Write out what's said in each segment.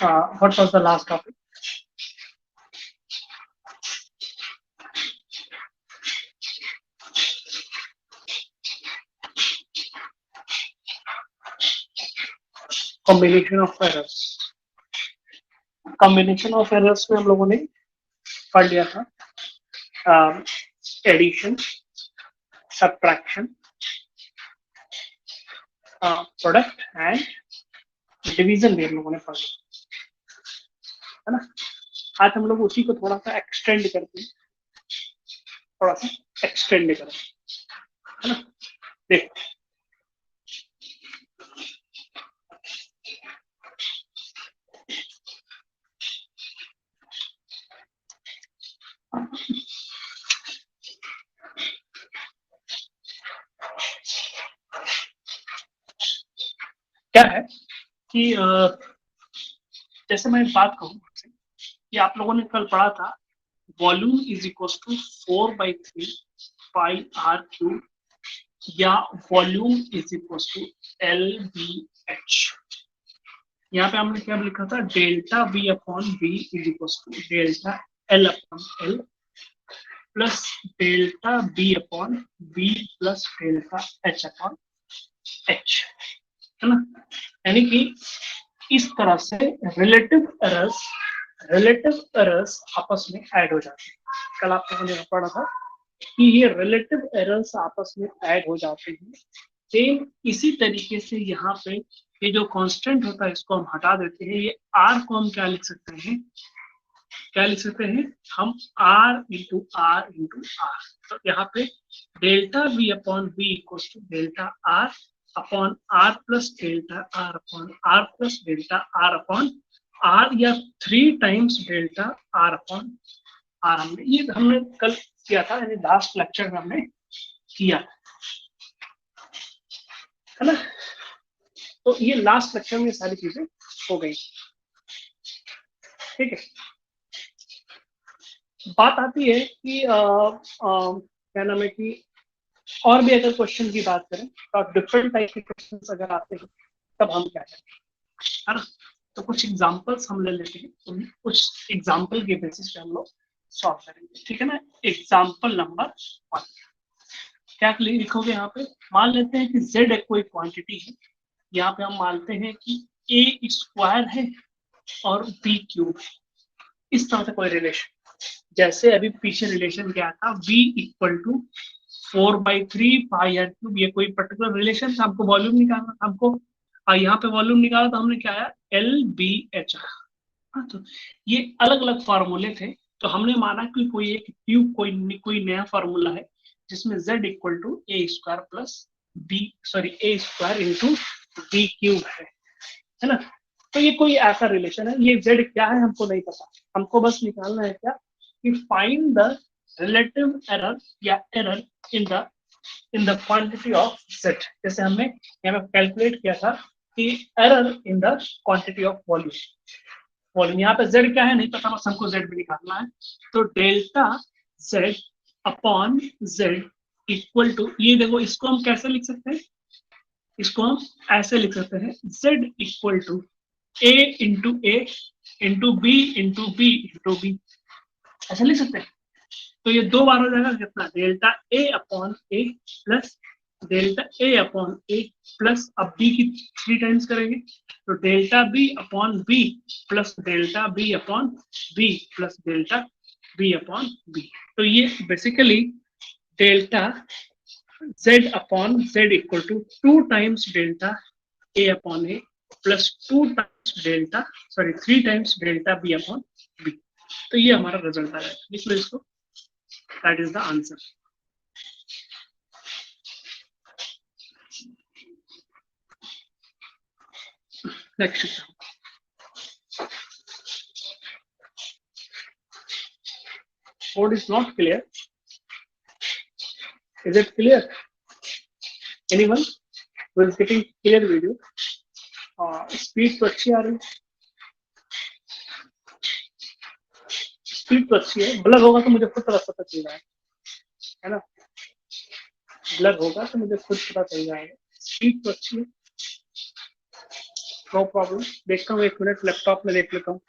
What was the last topic? Combination of errors. Combination of errors में हम लोगों ने पढ़ लिया था addition, subtraction, product and division भी हम लोगों ने पढ़ लिया, है ना। आज हम लोग उसी को थोड़ा सा एक्सटेंड करते हैं, थोड़ा सा एक्सटेंड करें, है ना। देखो क्या है कि जैसे मैं एक बात कहूँ कि आप लोगों ने कल पढ़ा था volume is equal to 4/3 pi are cube या volume is equal to LBH। यहाँ पे हमने क्या लिखा था, delta V upon V is equal to delta L upon L plus delta B upon V plus delta H upon H, है ना। यानी कि इस तरह से रिलेटिव एरर्स आपस में ऐड हो जाते हैं। कल आप लोगों ने पढ़ा था कि ये रिलेटिव एरर्स आपस में ऐड हो जाते हैं। सेम इसी तरीके से यहाँ पे ये जो कांस्टेंट होता है इसको हम हटा देते हैं, ये R को हम क्या लिख सकते हैं, हम R इंटू आर। तो यहाँ पे delta V upon V equal to delta R upon R plus delta R upon R plus delta R upon R या 3 times delta R upon R। हमने कल किया था, यानी लास्ट लेक्चर में हमने किया, है ना। तो ये लास्ट लेक्चर में सारी चीजें हो गई, ठीक है। बात आती है कि क्या नाम है कि और भी अगर क्वेश्चन की बात करें तो डिफरेंट टाइप के क्वेश्चन अगर आते हैं तब हम क्या करें, है ना। तो कुछ एग्जांपल्स हम ले लेते हैं, तो कुछ एग्जांपल के बेसिस पे हम लोग सॉल्व करेंगे, ठीक है ना। एग्जांपल नंबर 1 क्या लिखोगे यहाँ पे, मान लेते हैं कि z एक कोई क्वांटिटी है। यहाँ पे हम मानते हैं कि a स्क्वायर है और b क्यूब है। इस तरह से कोई रिलेशन, जैसे अभी पीछे रिलेशन क्या था, v equal to 4/3 pi are cube, ये कोई पर्टिकुलर रिलेशन था, हमको वॉल्यूम निकालना, हमको यहाँ पे वॉल्यूम निकाला तो हमने क्या आया LBH। तो ये अलग अलग फार्मूले थे, तो हमने माना कि कोई एक ट्यूब कोई नया फार्मूला है जिसमें z equal to a square plus a square into b cube है ना। तो ये कोई ऐसा रिलेशन है, ये z क्या है हमको नहीं पता, हमको बस निकालना है क्या कि फाइंड द रिलेटिव एरर या error in the quantity of z। जैसे हमने यहाँ पे कैलकुलेट किया था कि error in the quantity of volume यहाँ पे z क्या है नहीं पता, बस हमको z भी निकालना है। तो delta z upon z equal to, ये देखो इसको हम कैसे लिख सकते हैं, इसको हम ऐसे लिख सकते हैं z equal to a into b into b, ऐसे लिख सकते हैं। तो ये 2 बार हो जाएगा कितना, delta a upon a plus delta a upon a plus अब b की 3 टाइम्स करेंगे तो delta b upon b plus delta b upon b plus delta b upon b। तो ये basically delta z upon z equal to 2 times delta a upon a plus 3 times delta b upon b। तो ये हमारा result आया, लिख लो इसको, that is the answer. Next, what is not clear? Is it clear? Anyone who is getting clear video? Speed तो अच्छी आ रही है, स्पीड तो अच्छी है। ब्लर होगा तो मुझे खुद पता चल रहा है ना, ब्लर होगा तो मुझे खुद पता चल जाएगा। स्पीड तो अच्छी है, नो प्रॉब्लम, देखता हूँ 1 मिनट, लैपटॉप में देख लेता हूँ।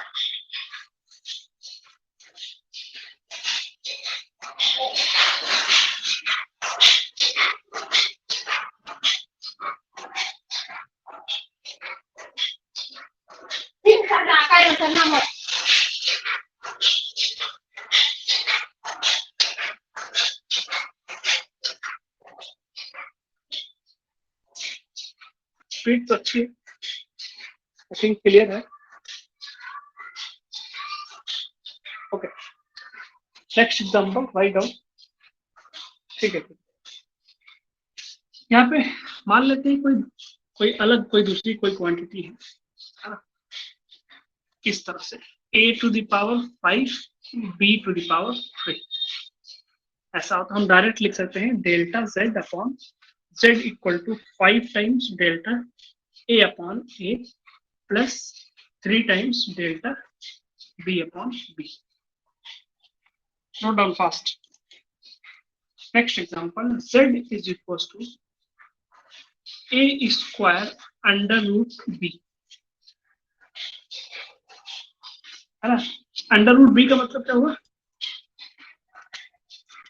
स्पीड तो अच्छी है, आई थिंक क्लियर है। Okay, next example write down. ठीक है, यहाँ पे मान लेते हैं कोई अलग कोई दूसरी कोई क्वांटिटी है ना, इस तरह से a to the power 5 b to the power 3। ऐसा हो तो हम डायरेक्ट लिख सकते हैं delta z upon z equal to 5 times delta a upon a plus 3 times delta b upon b। Note down fast. Next example, z is equal to a square under root b, है ना। Under root b का मतलब क्या हुआ?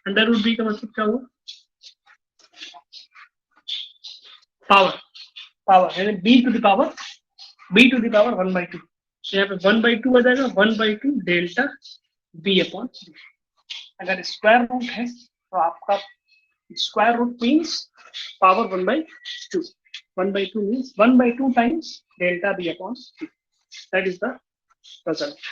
Under root b का मतलब क्या हुआ? पावर, पावर यानी b टू द पावर 1/2। तो यहाँ पे 1/2 आ जाएगा, 1/2 डेल्टा b अपॉन b। अगर स्क्वायर रूट है तो आपका square root means power 1/2। 1/2 means 1/2 times delta b upon b। That is the result.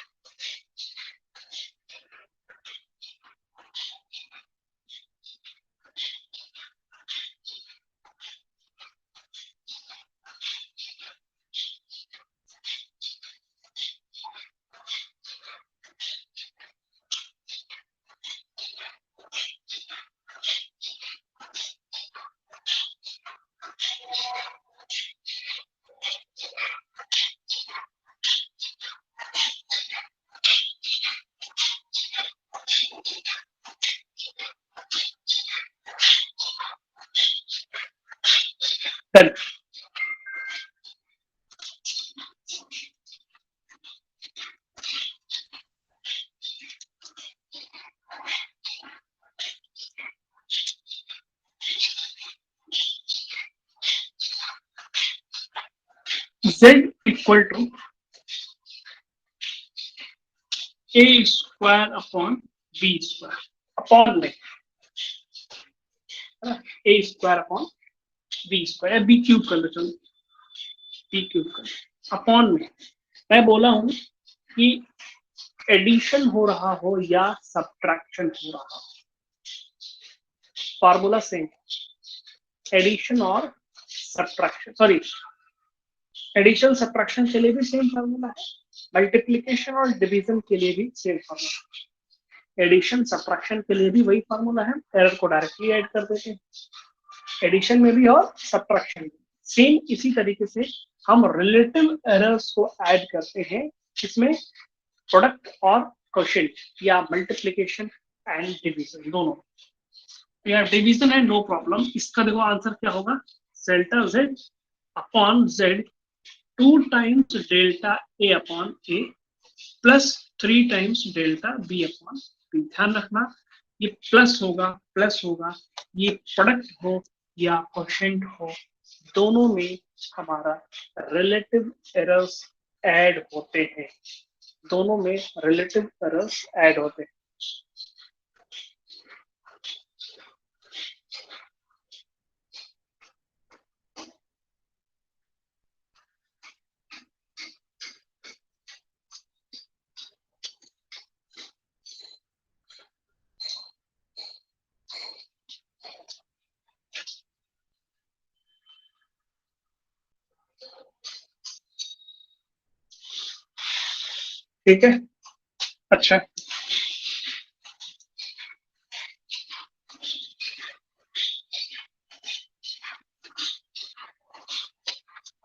Done. Z equal to a square upon b square, upon में a square upon b square, b cube कर लो, चलो b cube कर upon में। मैं बोला हूं कि एडिशन हो रहा हो या सब्ट्रैक्शन हो रहा हो, फार्मूला सेम, एडिशन और सब्ट्रैक्शन, सॉरी एडिशन सब्ट्रैक्शन के लिए भी सेम फार्मूला है, मल्टीप्लिकेशन और डिवीजन के लिए भी सेम फार्मूला। एडिशन सब्ट्रैक्शन के लिए भी वही फार्मूला है, एरर को डायरेक्टली ऐड कर देते हैं, एडिशन में भी और सब्ट्रैक्शन में सेम इसी तरीके से हम रिलेटिव एरर्स को ऐड करते हैं, इसमें प्रोडक्ट और क्वोशिएंट या मल्टीप्लिकेशन एंड डिवीजन दोनों। यार डिवीजन है नो प्रॉब्लम, इसका देखो आंसर क्या होगा, delta z upon z 2 times delta a upon a plus 3 times delta b upon b। ध्यान रखना ये प्लस होगा, ये प्रोडक्ट हो या क्वोशिएंट हो, दोनों में हमारा रिलेटिव एरर्स ऐड होते हैं, दोनों में रिलेटिव एरर्स ऐड होते हैं। ठीक है, अच्छा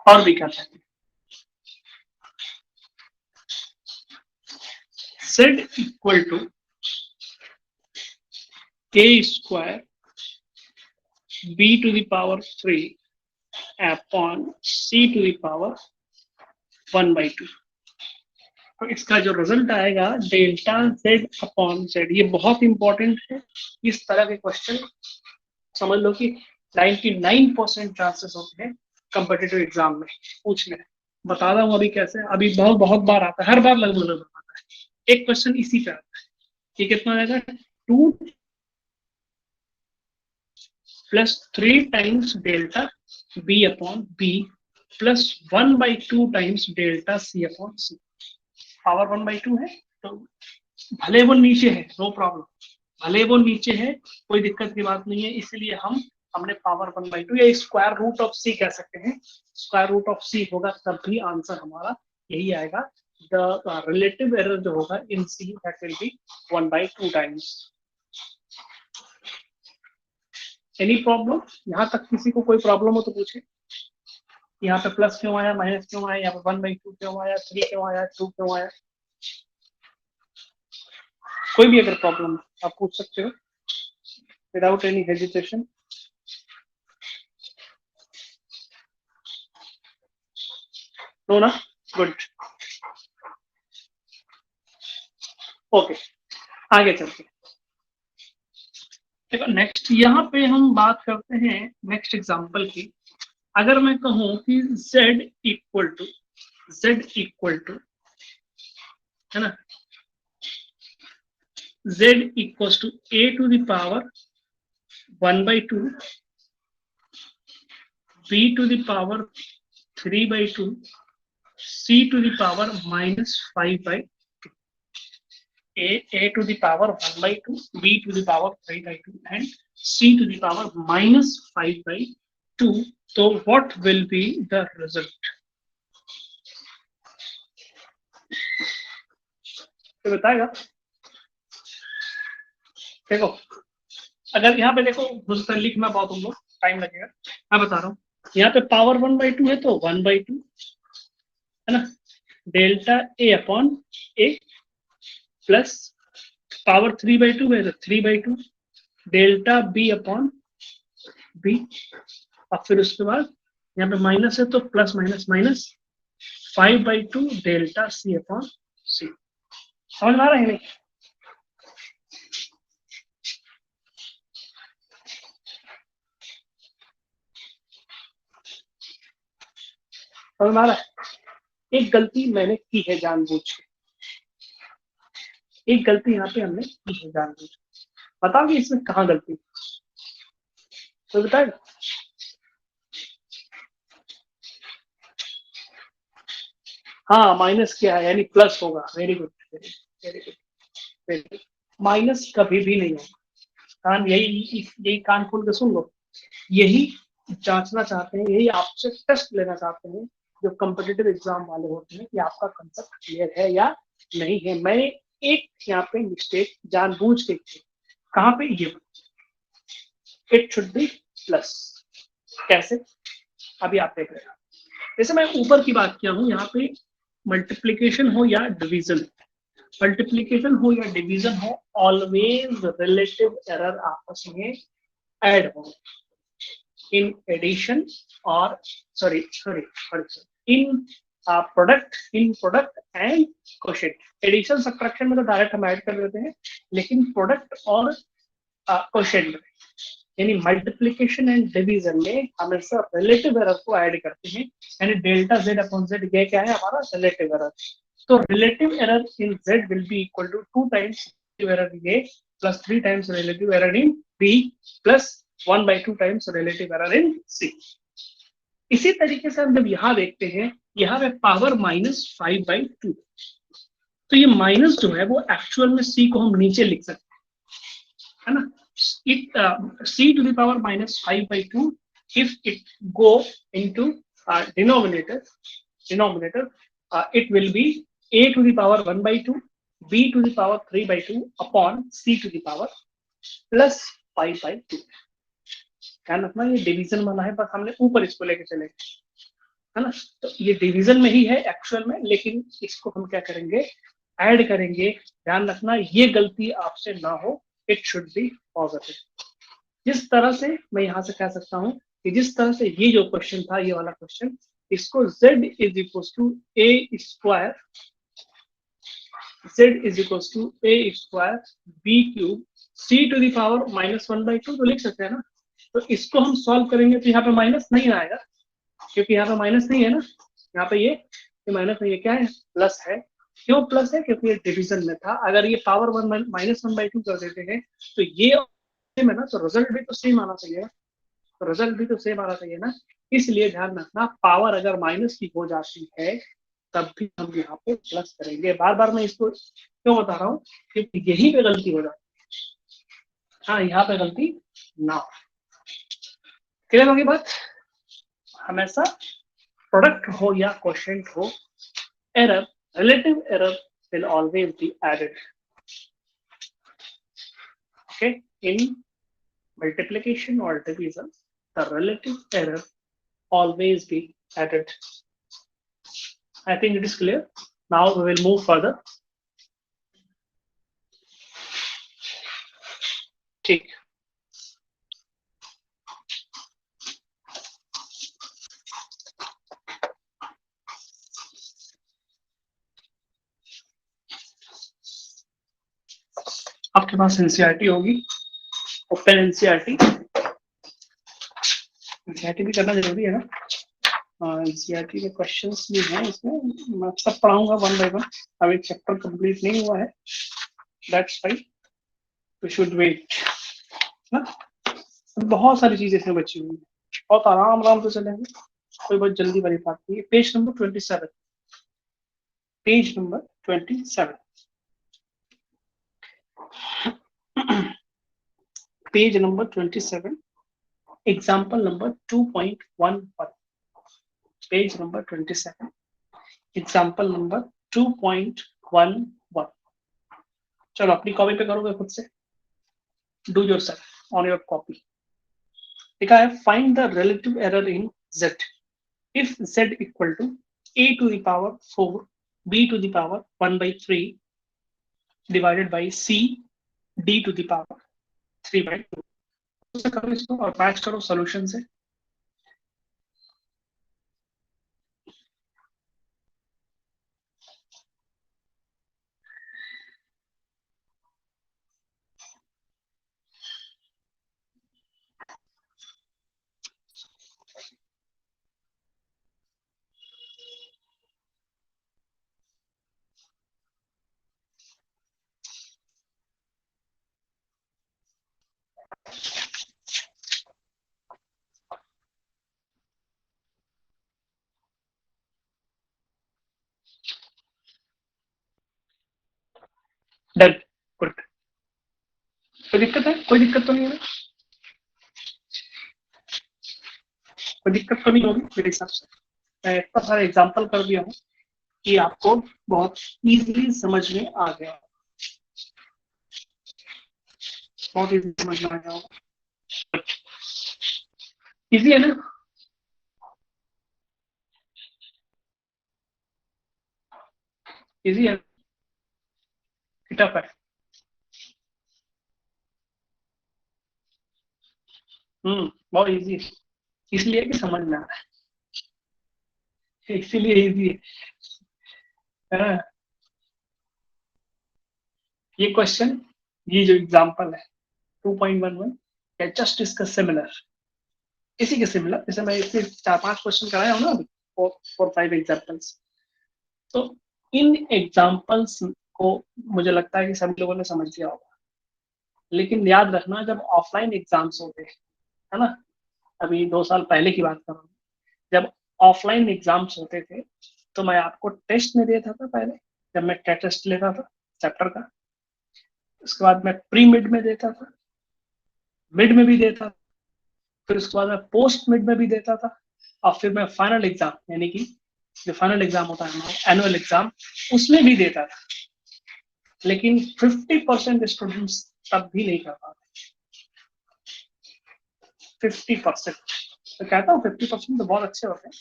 और भी क्या कहते हैं, z equal to a square b to the power 3 upon c to the power 1/2। तो इसका जो रिजल्ट आएगा डेल्टा जेड अपॉन जेड, ये बहुत इंपॉर्टेंट है। इस तरह के क्वेश्चन समझ लो कि 99% चांसेस होते हैं कॉम्पिटिटिव एग्जाम में पूछने। बता रहा हूँ अभी कैसे, अभी बहुत बहुत बार आता है, हर बार लगभग लगभग आता है एक क्वेश्चन इसी पे आता है। ये कितना आएगा, 2 + 3 times delta B upon B plus 1/2 times delta C upon C. Power 1/2 है तो भले वो नीचे है नो प्रॉब्लम, भले वो नीचे है कोई दिक्कत की बात नहीं है, इसलिए हमने पावर 1/2 या स्क्वायर रूट ऑफ सी कह सकते हैं, स्क्वायर रूट ऑफ सी होगा तब भी आंसर हमारा यही आएगा। द रिलेटिव एरर जो होगा in C that will be 1/2 times. Any problem, यहाँ तक किसी को कोई प्रॉब्लम हो तो पूछे। यहाँ पे प्लस क्यों आया, माइनस क्यों आया, यहाँ पे 1/2 क्यों आया, 3 क्यों आया, 2 क्यों आया, कोई भी अगर प्रॉब्लम आप पूछ सकते हो विदाउट एनी हेजिटेशन। नो ना, गुड, ओके आगे चलते हैं। देखो नेक्स्ट यहाँ पे हम बात करते हैं नेक्स्ट एग्जांपल की। अगर मैं कहूँ कि z इक्वल टू है ना, z = a to the power 1/2 b to the power 3/2 c to the power -5/2, a to the power 1/2 b to the power 3/2 and c to the power -5/2। तो what will be the result? तो बताएगा। देखो अगर यहाँ पे देखो मुझसे लिखना बहुत हम लोग टाइम लगेगा, मैं बता रहा हूँ। यहाँ पे पावर 1/2 है तो 1/2 है ना, delta A upon A plus power 3/2 है तो 3/2 डेल्टा बी अपॉन बी, और फिर उसके बाद यहाँ पे माइनस है तो plus minus minus 5/2 delta C upon C. समझ में आ रहा है नहीं? समझ में आ रहा है? एक गलती मैंने की है जानबूझ के, एक गलती यहाँ पे हमने की है जानबूझ के, बताओ कि इसमें कहाँ गलती, तो बताएगा। हाँ माइनस क्या है यानी प्लस होगा, very good very good very good, minus कभी भी नहीं होगा। कान यही कान खोल के सुन लो, यही जांचना चाहते हैं, यही आपसे टेस्ट लेना चाहते हैं जो कॉम्पिटिटिव एग्जाम वाले होते हैं कि आपका कंसेप्ट क्लियर है या नहीं है। मैंने एक यहाँ पे मिस्टेक जानबूझ के की, कहाँ पे, ये इट शुड बी प्लस। कैसे, अभी आप देख रहे हैं। जैसे मैं ऊपर की बात किया हूँ, यहाँ पे मल्टीप्लीकेशन हो या डिवीजन, मल्टीप्लीकेशन हो या डिवीजन हो, ऑलवेज रिलेटिव एरर आपस में ऐड हो। इन एडिशन और sorry in product and quotient. Addition subtraction में तो डायरेक्ट हम ऐड कर देते हैं, लेकिन प्रोडक्ट और क्वोशिएंट में यानी मल्टीप्लीकेशन एंड डिवीजन में हमेशा रिलेटिव एरर को ऐड करते हैं। यानी डेल्टा जेड अपॉन जेड ये क्या है, हमारा रिलेटिव एरर। तो relative error in Z will be equal to 2 times error in A plus 3 times relative error in B plus 1/2 times relative error in C. इसी तरीके से हम जब यहाँ देखते हैं, यहाँ पे पावर -5/2, तो ये माइनस जो है वो एक्चुअल में सी को हम नीचे लिख सकते हैं, है ना। C to the power -5/2 if it go into denominator, it will be a to the power 1/2 b to the power 3/2 upon c to the power plus 5/2। ध्यान रखना ये डिवीजन वाला है, बस हमने ऊपर इसको लेके चले, है ना। तो ये डिवीजन में ही है एक्चुअल में, लेकिन इसको हम क्या करेंगे, ऐड करेंगे। ध्यान रखना ये गलती आपसे ना हो, इट शुड बी पॉजिटिव। जिस तरह से मैं यहाँ से कह सकता हूँ कि जिस तरह से ये जो क्वेश्चन था, ये वाला क्वेश्चन इसको z is equal to a square, z is equal to a square b cube c to the power -1/2 तो लिख सकते हैं ना। तो इसको हम सॉल्व करेंगे तो यहाँ पे माइनस नहीं आएगा, क्योंकि यहाँ पे माइनस नहीं है ना, यहाँ पे ये माइनस नहीं है, क्या है, प्लस है। क्यों प्लस है, क्योंकि ये डिवीजन में था। अगर ये पावर -1/2 कर देते हैं तो ये सेम है ना, तो रिजल्ट भी तो सेम आना चाहिए, तो रिजल्ट भी तो सेम आना चाहिए ना। इसलिए ध्यान रखना, पावर अगर माइनस की हो जाती है तब भी हम यहाँ पे प्लस करेंगे। बार बार मैं इसको क्यों बता रहा हूँ, क्योंकि यहीं पे गलती हो जाती है, हाँ यहाँ पे गलती ना हो। क्लियर होगी बात। हमेशा प्रोडक्ट हो या क्वोशिएंट हो, error, relative error will always be added. Okay, in multiplication or division, the relative error always be added. I think it is clear. Now we will move further. ठीक, आपके पास NCERT होगी, open NCERT, NCERT भी करना जरूरी है ना। NCERT के questions भी हैं इसमें, मैं सब पढ़ाऊंगा वन बाय वन। अभी चैप्टर कंप्लीट नहीं हुआ है, that's why we should wait ना। बहुत सारी चीजें इसमें बची हुई है, बहुत आराम आराम से चलेंगे, कोई बहुत जल्दी वाली बात नहीं है। Page number 27, page number 27, page number 27, example number 2.11, page number 27, example number 2.11। चलो अपनी कॉपी पे करोगे खुद से, do yourself on your copy. लिखा है find the relative error in z if z equal to a to the power 4 b to the power 1/3 divided by c d to the power 3/2। करो इसको और match करो solution से। Done, good. कोई दिक्कत है, कोई दिक्कत तो नहीं है, कोई दिक्कत तो नहीं होगी मेरे हिसाब से। मैं इतना सारा एग्जाम्पल कर दिया हूँ कि आपको बहुत इजीली समझ में आ गया, बहुत इजी समझ में आ गया होगा। इजी है ना, इजी है, टफ है। बहुत इजी है, इसलिए कि समझ में आ रहा है, इसीलिए इजी है ना। ये क्वेश्चन, ये जो एग्जांपल है 2.11, जस्ट इसका सिमिलर, इसी के सिमिलर, जैसे मैं इससे 4-5 क्वेश्चन कराया हूँ ना अभी, 4-5 एग्जाम्पल्स। तो इन एग्जाम्पल्स को मुझे लगता है कि सभी लोगों ने समझ लिया होगा। लेकिन याद रखना, जब ऑफलाइन एग्जाम्स होते हैं, है ना, अभी 2 साल पहले की बात कर रहा हूँ, जब ऑफलाइन एग्जाम्स होते थे तो मैं आपको टेस्ट में देता था पहले, जब मैं टेस्ट लेता था चैप्टर का, उसके बाद मैं प्री मिड में देता था, मिड में भी देता था, फिर उसके बाद मैं पोस्ट मिड में भी देता था, और फिर मैं फाइनल एग्जाम यानी कि जो फाइनल एग्जाम होता है एनुअल एग्जाम, उसमें भी देता था। लेकिन 50% स्टूडेंट्स तब भी नहीं कर पाते। 50%, तो कहता हूँ 50% तो बहुत अच्छे होते हैं,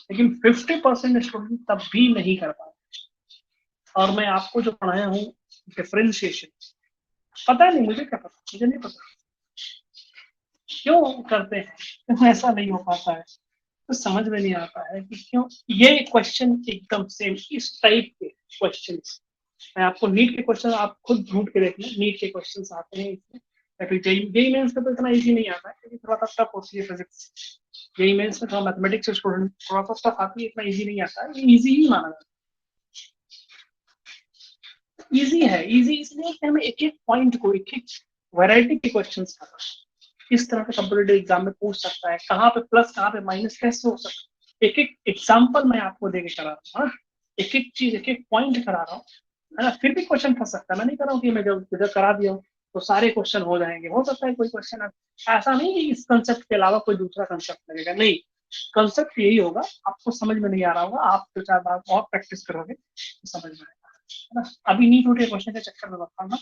लेकिन 50% स्टूडेंट तब भी नहीं कर पाते। और मैं आपको जो पढ़ाया हूँ डिफरेंशिएशन, पता नहीं, मुझे क्या पता, मुझे नहीं पता क्यों करते हैं, क्यों ऐसा नहीं हो पाता है। तो समझ में नहीं आता है कि क्यों ये क्वेश्चन एकदम सेम इस टाइप के क्वेश्चन। मैं आपको नीट के क्वेश्चन आप खुद ढूंढ के देखना, नीट के क्वेश्चन आते हैं इसमें। जेई मेंस का तो इतना इजी नहीं आता है क्योंकि थोड़ा सा टफ होती है फिजिक्स। जेई मेंस में थोड़ा मैथमेटिक्स से स्टूडेंट थोड़ा सा टफ आती है, इतना इजी नहीं आता है, ये इजी ही माना जाता है। इजी है, इजी इसलिए कि हमें एक एक पॉइंट को, एक एक वैरायटी के क्वेश्चन आता है। इस तरह का कंप्यूटर एग्जाम में पूछ सकता है, कहाँ पे प्लस कहाँ पे माइनस कैसे हो सकता है। एक एक एग्जाम्पल मैं आपको देके करा रहा हूँ, एक एक चीज, एक एक पॉइंट करा रहा हूँ, है ना। फिर भी क्वेश्चन फंस सकता है। मैं नहीं कर रहा हूँ कि मैं जब करा दिया हूँ तो सारे क्वेश्चन हो जाएंगे। हो सकता है कोई क्वेश्चन ऐसा नहीं कि इस कंसेप्ट के अलावा कोई दूसरा कंसेप्ट लगेगा, नहीं। कंसेप्ट यही होगा, आपको समझ में नहीं आ रहा होगा, आप 2-4 बार और प्रैक्टिस करोगे तो समझ में आएगा, है ना। अभी नीट उठे क्वेश्चन के चक्कर में बताऊंगा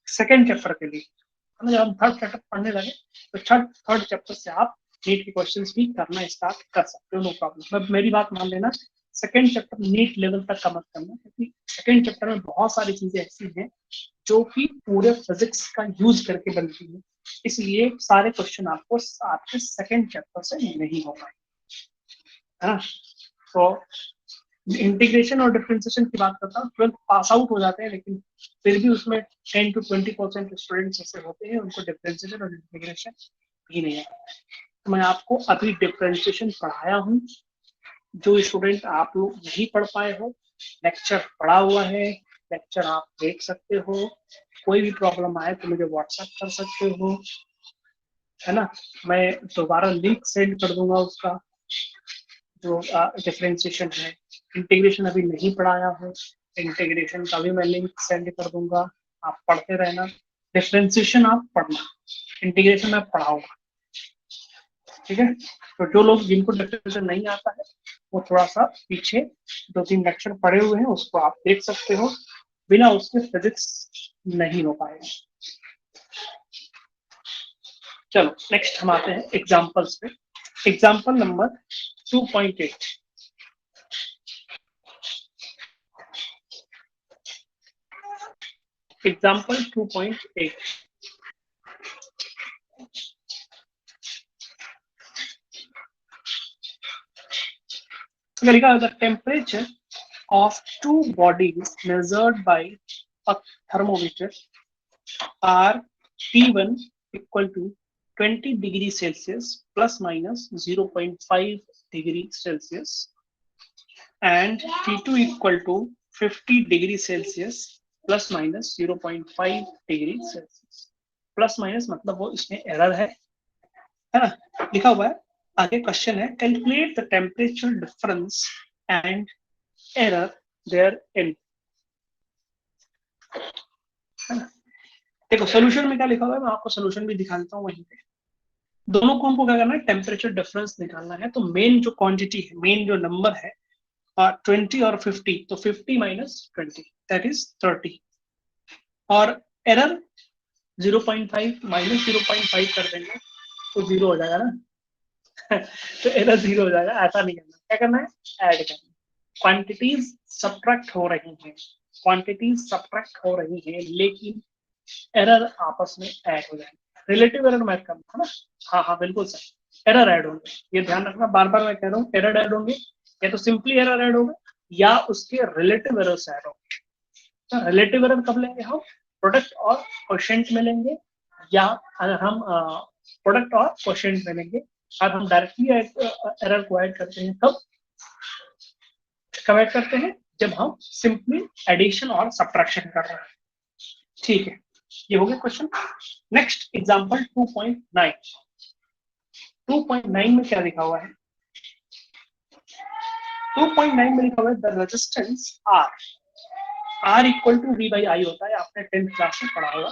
सेकंड चैप्टर के लिए, है ना। जब हम थर्ड चैप्टर पढ़ने लगे तो थर्ड चैप्टर से आप नीट के क्वेश्चंस भी करना स्टार्ट कर सकते हो, नो प्रॉब्लम। मेरी बात मान लेना, सेकंड चैप्टर नीट लेवल तक का मत करना, क्योंकि सेकंड चैप्टर में बहुत सारी चीजें ऐसी हैं जो कि पूरे फिजिक्स का यूज करके बनती है, इसलिए सारे क्वेश्चन आपको आपके सेकंड चैप्टर से नहीं हो पाए, है ना। तो इंटीग्रेशन और डिफरेंशिएशन की बात करता हूँ, 12th पास आउट हो जाते हैं, लेकिन फिर भी उसमें 10-20% स्टूडेंट्स ऐसे होते हैं उनको डिफरेंशिएशन और इंटीग्रेशन भी नहीं आता है। तो मैं आपको अभी डिफरेंशिएशन पढ़ाया हूँ। जो स्टूडेंट आप लोग नहीं पढ़ पाए हो, लेक्चर पढ़ा हुआ है, लेक्चर आप देख सकते हो। कोई भी प्रॉब्लम आए तो मुझे व्हाट्सएप कर सकते हो, है ना। मैं दोबारा लिंक सेंड कर दूंगा उसका, जो डिफरेंशिएशन है। इंटीग्रेशन अभी नहीं पढ़ाया है, इंटीग्रेशन का भी मैं लिंक सेंड कर दूंगा, आप पढ़ते रहना। डिफरेंशिएशन आप पढ़ना, इंटीग्रेशन मैं पढ़ाऊंगा, ठीक है। तो जो लोग जिनको डिफरेंशिएशन नहीं आता है वो थोड़ा सा पीछे 2-3 लेक्चर पढ़े हुए हैं, उसको आप देख सकते हो। बिना उसके फिजिक्स नहीं हो पाएगा। चलो नेक्स्ट हम आते हैं एग्जांपल्स पे। Example number 2.8। एग्जांपल 2.8 लिखा है, the temperature of two bodies measured by a thermometer are T1 equal to 20 degrees Celsius plus minus 0.5 degree Celsius and T2 equal to 50 degrees Celsius plus minus 0.5 degree Celsius। Plus minus मतलब वो इसमें error है ना, लिखा हुआ है। आगे question है, calculate the temperature difference and error therein. देखो सोल्यूशन में क्या लिखा हुआ है, मैं आपको सोल्यूशन भी दिखा देता हूँ वहीं पे। दोनों को हमको क्या करना है, टेम्परेचर डिफरेंस निकालना है। तो मेन जो क्वांटिटी है, मेन जो नंबर है 20 और 50, तो 50 माइनस 20 दैट इज 30, और एरर 0.5 माइनस 0.5 कर देंगे तो जीरो हो जाएगा ना। तो एरर जीरो हो जाएगा। ऐसा नहीं करना, क्या करना है, ऐड करना। क्वांटिटीज सब्ट्रैक्ट हो रही हैं, क्वांटिटीज सब्ट्रैक्ट हो रही हैं, लेकिन एरर आपस में ऐड हो जाएंगे। रिलेटिव एरर मैच करना है ना, हाँ हाँ बिल्कुल सही, एरर ऐड होंगे। ये ध्यान रखना, बार बार मैं कह रहा हूँ, एरर ऐड होंगे, या तो सिंपली एरर ऐड होगा या उसके रिलेटिव एरर ऐड होंगे। तो रिलेटिव एरर कब लेंगे हम, प्रोडक्ट और क्वोशिएंट में लेंगे, या अगर हम प्रोडक्ट और क्वोशिएंट में लेंगे। अब हम डायरेक्टली एरर को ऐड करते हैं कब ऐड करते हैं, जब हम सिंपली एडिशन और सब्ट्रैक्शन कर रहे हैं, ठीक है। ये हो गया क्वेश्चन। Next example 2.9। 2.9 में क्या लिखा हुआ है, 2.9 में लिखा हुआ है, the resistance R equal to V by I होता है, आपने 10th क्लास में पढ़ा होगा।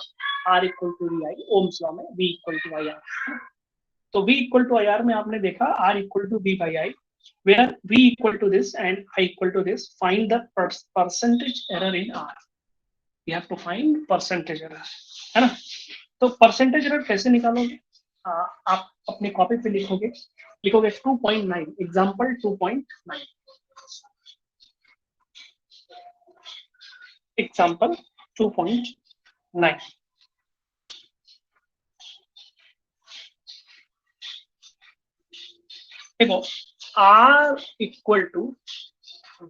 R equal to V I, Ohm's law में V equal to I R. तो V equal to I R में आपने देखा R equal to V by I, where V equal to this and I equal to this, find the percentage error in R। You have to find percentage error, है ना। तो percentage error कैसे निकालोगे, आप अपनी कॉपी पे लिखोगे 2.9, example 2.9, example 2.9। देखो R equal to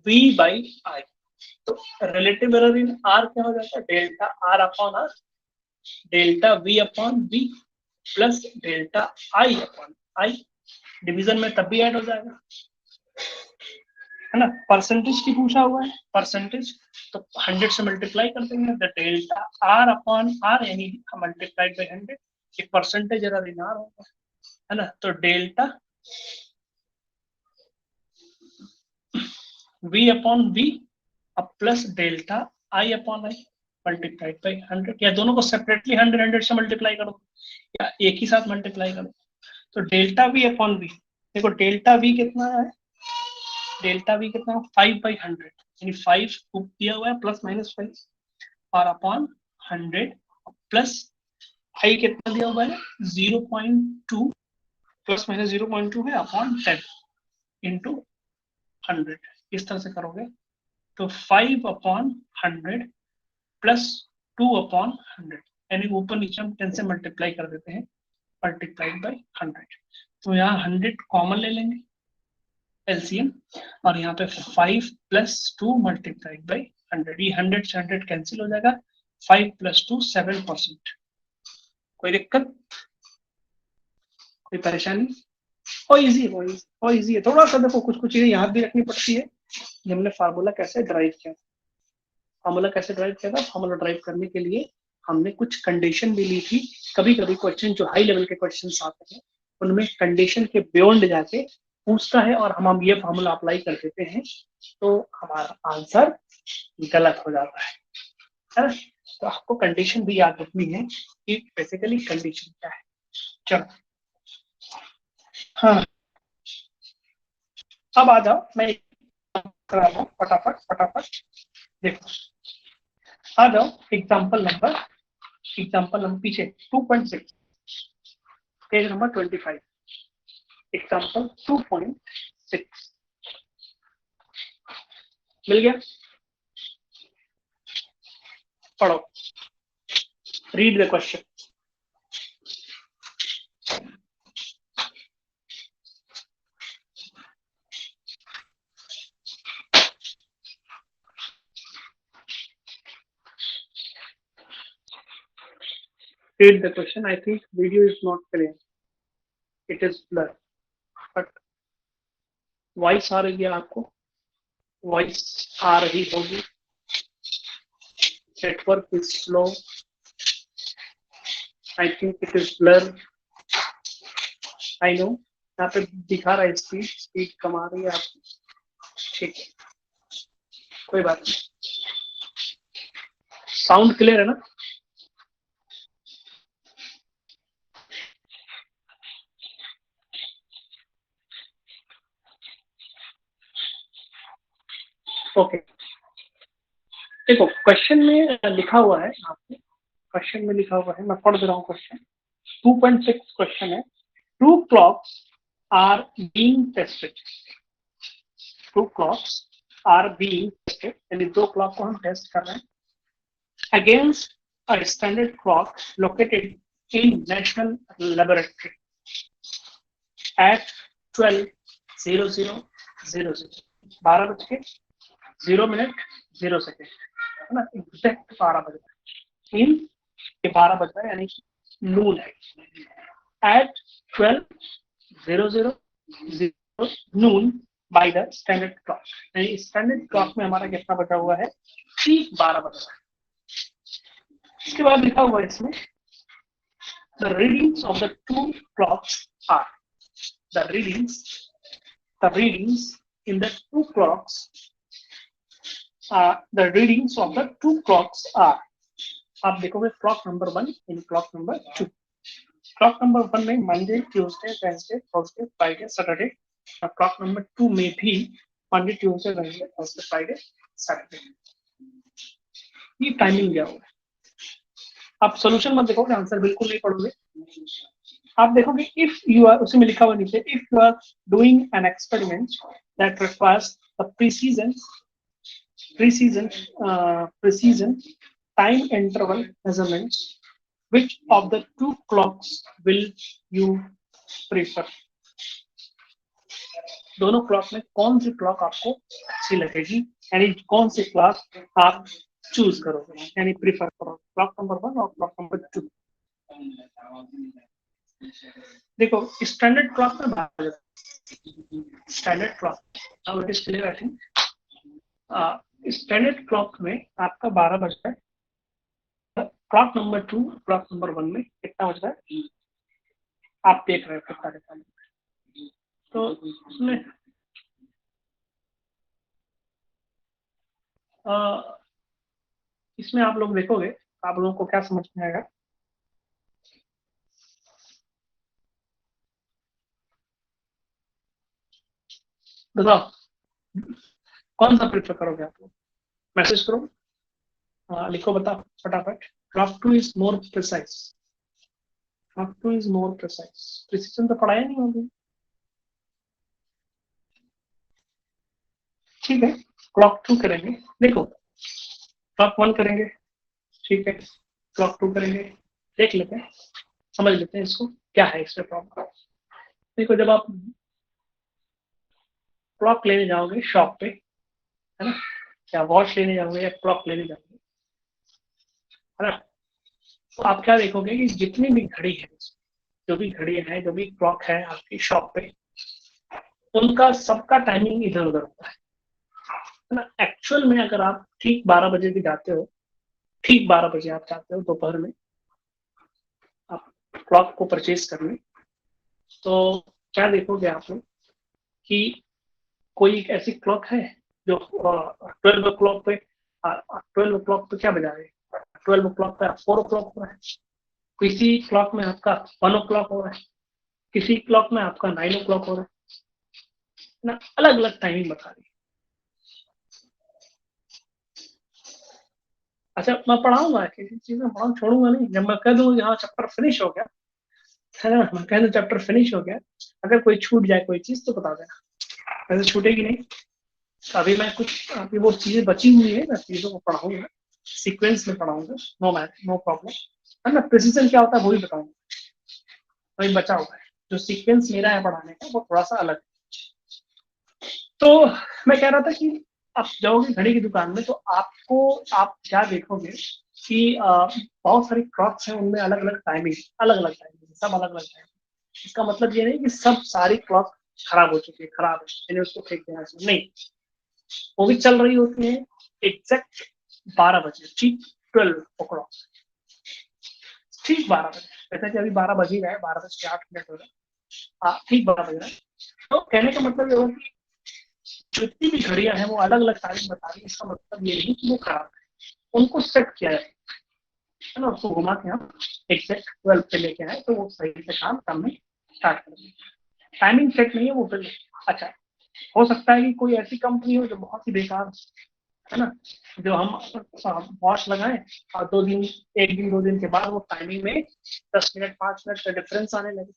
V by I। तो रिलेटिव एरर इन R क्या हो जाता है? Delta R upon R, delta V upon V plus delta I upon I। Division में तब भी ऐड हो जाएगा, है ना। परसेंटेज की पूछा हुआ है, परसेंटेज तो 100 से मल्टीप्लाई कर देंगे, the delta R upon R यानी मल्टीप्लाइड बाई 100, एक परसेंटेज एरर इन R होगा, है ना। तो डेल्टा V अपॉन V अब plus delta I upon I multiplied by 100, या दोनों को सेपरेटली 100 से मल्टीप्लाई करो या एक ही साथ मल्टीप्लाई करो। तो डेल्टा V अपॉन V, देखो डेल्टा V कितना है, डेल्टा V कितना, 5/100 यानी 5 दिया हुआ है प्लस माइनस 5 और अपॉन 100 प्लस I कितना दिया हुआ है 0.2 प्लस माइनस 0.2 है अपॉन 10 इंटू 100। इस तरह से करोगे तो 5 अपॉन 100 प्लस 2 अपॉन 100, यानी ऊपर नीचे हम 10 से मल्टीप्लाई कर देते हैं, मल्टीप्लाइड बाई 100। तो यहाँ 100 कॉमन ले लेंगे एलसीएम, और यहाँ पे 5 प्लस 2 मल्टीप्लाइड बाई 100, ये 100 से 100 कैंसिल हो जाएगा, 5 प्लस 2 7%। कोई दिक्कत, कोई परेशानी? और इजी है, थोड़ा सा देखो कुछ कुछ चीजें याद भी रखनी पड़ती है। हमने फार्मूला कैसे ड्राइव किया, फार्मूला ड्राइव करने के लिए हमने कुछ कंडीशन भी ली थी। कभी कभी क्वेश्चन जो हाई लेवल के क्वेश्चन आते हैं उनमें कंडीशन के बियॉन्ड जाके पूछता है और हम ये फार्मूला अप्लाई कर देते हैं तो हमारा आंसर गलत हो जाता है ना। तो आपको कंडीशन भी याद रखनी है कि बेसिकली कंडीशन क्या है। चलो हाँ, अब आ जाओ, मैं करा रहा हूँ फटाफट देखो। आ जाओ एग्जाम्पल नंबर पीछे 2.6 पेज नंबर 25, एग्जाम्पल 2.6 मिल गया, पढ़ो, read the question. Read the question. I think video is not clear. It is blur. But voice आ रही है आपको? Voice आ रही होगी। Network is slow. I think it is blur. I know. यहाँ पे दिखा रहा है स्पीड कम आ रही है आपको, ठीक है, कोई बात नहीं। साउंड क्लियर है ना? ओके, देखो क्वेश्चन में लिखा हुआ है, आपको क्वेश्चन में लिखा हुआ है, मैं पढ़ दे रहा हूँ क्वेश्चन। 2.6 क्वेश्चन है, two clocks are being tested, two clocks are being tested, यानी दो क्लॉक को हम टेस्ट कर रहे हैं against a standard clock located in National Laboratory at 12:00:00, 12:00:00 है ना, एग्जैक्ट 12 बज रहा है, इन 12 बज रहा है यानी नून है, at 12:00 Noon by the standard clock, यानी स्टैंडर्ड क्लॉक में हमारा कितना बचा हुआ है, ठीक 12 बज रहा है। इसके बाद लिखा हुआ है इसमें the readings of the two clocks are, the readings in the two clocks the readings of the two clocks are, आप देखोगे क्लॉक नंबर 1 इन क्लॉक नंबर 2, क्लॉक नंबर 1 में Monday, Tuesday, Wednesday, Thursday, Friday, Saturday, और clock number 2 में भी Monday, Tuesday, Wednesday, Thursday, Friday, Saturday. ये timing दिया हुआ है। आप सॉल्यूशन मत देखोगे, आंसर बिल्कुल नहीं पढ़ोगे, आप देखोगे इफ यू आर, उसी में लिखा हुआ नीचे, if you are doing an experiment that requires the precision time interval measurements, which of the two clocks will you prefer? दोनों क्लॉक में कौन सी क्लॉक आपको अच्छी लगेगी, यानी कौन सी क्लॉक आप चूज करोगे, यानी प्रीफर करोगे, क्लॉक नंबर 1 और क्लॉक नंबर 2। देखो स्टैंडर्ड क्लॉक में स्टैंडर्ड क्लॉक अब it is clear I think. Standard clock में आपका 12 बजता है, क्लॉक नंबर 2 क्लॉक नंबर 1 में कितना बजता है आप देख रहे हो कितना रहता है। तो उसमें इसमें आप लोग देखोगे आप लोगों को क्या समझ में आएगा, बताओ कौन सा प्रेफर करोगे आप लोग, मैसेज करो, लिखो बताओ फटाफट। Clock 2 is more precise, clock 2 is more precise. Precision तो पढ़ाया नहीं होगी, ठीक है। क्लॉक 2 करेंगे, देखो क्लॉक 1 करेंगे, ठीक है, क्लॉक 2 करेंगे, देख लेते हैं, समझ लेते हैं इसको क्या है इसमें प्रॉब्लम। देखो जब आप क्लॉक लेने जाओगे शॉप पे, है ना, या वॉच लेने जाओगे या क्लॉक लेने जाओगे, है ना, तो आप क्या देखोगे कि जितनी भी घड़ी है, जो भी घड़ी है, जो भी क्लॉक है आपकी शॉप पे, उनका सबका टाइमिंग इधर उधर होता है ना। एक्चुअल में अगर आप ठीक 12 बजे भी जाते हो, ठीक 12 बजे आप जाते हो दोपहर में आप क्लॉक को परचेज करने, तो क्या देखोगे आप लोग कि कोई एक ऐसी क्लॉक है जो 12 o'clock पे, 12 o'clock पे क्या बजा रहे हैं, 12 o'clock पे 4 o'clock हो रहा है, किसी क्लॉक में आपका 1 o'clock हो रहा है, किसी क्लॉक में आपका 9 o'clock हो रहा है ना, अलग अलग टाइमिंग बता रही है। अच्छा मैं पढ़ाऊंगा, किसी चीज में पढ़ाऊँ छोड़ूंगा नहीं, जब मैं कह दूंगा कि हाँ चैप्टर फिनिश हो गया, है ना, मैं कह दूँ चैप्टर फिनिश हो गया, अगर कोई छूट जाए कोई चीज तो बता देना, वैसे छूटेगी नहीं। तो अभी मैं कुछ अभी वो चीजें बची हुई है मैं चीजों को पढ़ाऊंगा, सीक्वेंस में पढ़ाऊंगा, नो मैथ नो प्रॉब्लम, है ना। प्रिसीजन क्या होता है वो भी बताऊंगा, वही बचा हुआ है, जो सीक्वेंस मेरा है पढ़ाने का वो थोड़ा सा अलग है। तो मैं कह रहा था कि आप जाओगे घड़ी की दुकान में तो आपको आप क्या देखोगे कि बहुत सारी क्लॉक्स हैं, उनमें अलग अलग टाइमिंग, अलग अलग टाइमिंग, सब अलग अलग टाइमिंग। इसका मतलब ये नहीं कि सब सारी क्लॉक खराब हो चुकी है, खराब है यानी उसको फेंक देना चाहिए, नहीं, वो भी चल रही होती है एग्जैक्ट 12 बजे, ठीक 12 o'clock, ठीक 12 बजे, जैसे कि अभी 12 बज ही रहा है, 12:08 हो रहा है, हाँ ठीक 12 बज रहा है। तो कहने का मतलब ये होगा कि जितनी भी घड़ियां हैं वो अलग अलग टाइमिंग बता रही है, इसका मतलब ये नहीं कि वो खराब है, उनको सेट किया है ना, उसको घुमा के हम एग्जैक्ट 12 पे लेके आए तो वो सही से काम करने स्टार्ट कर देंगे। टाइमिंग सेट नहीं है वो फिर, अच्छा हो सकता है कि कोई ऐसी कंपनी हो जो बहुत ही बेकार, है ना, जो हम वॉच लगाएं और 2 दिन, 1 दिन 2 दिन के बाद वो टाइमिंग में 10 मिनट 5 मिनट का डिफरेंस आने लगे,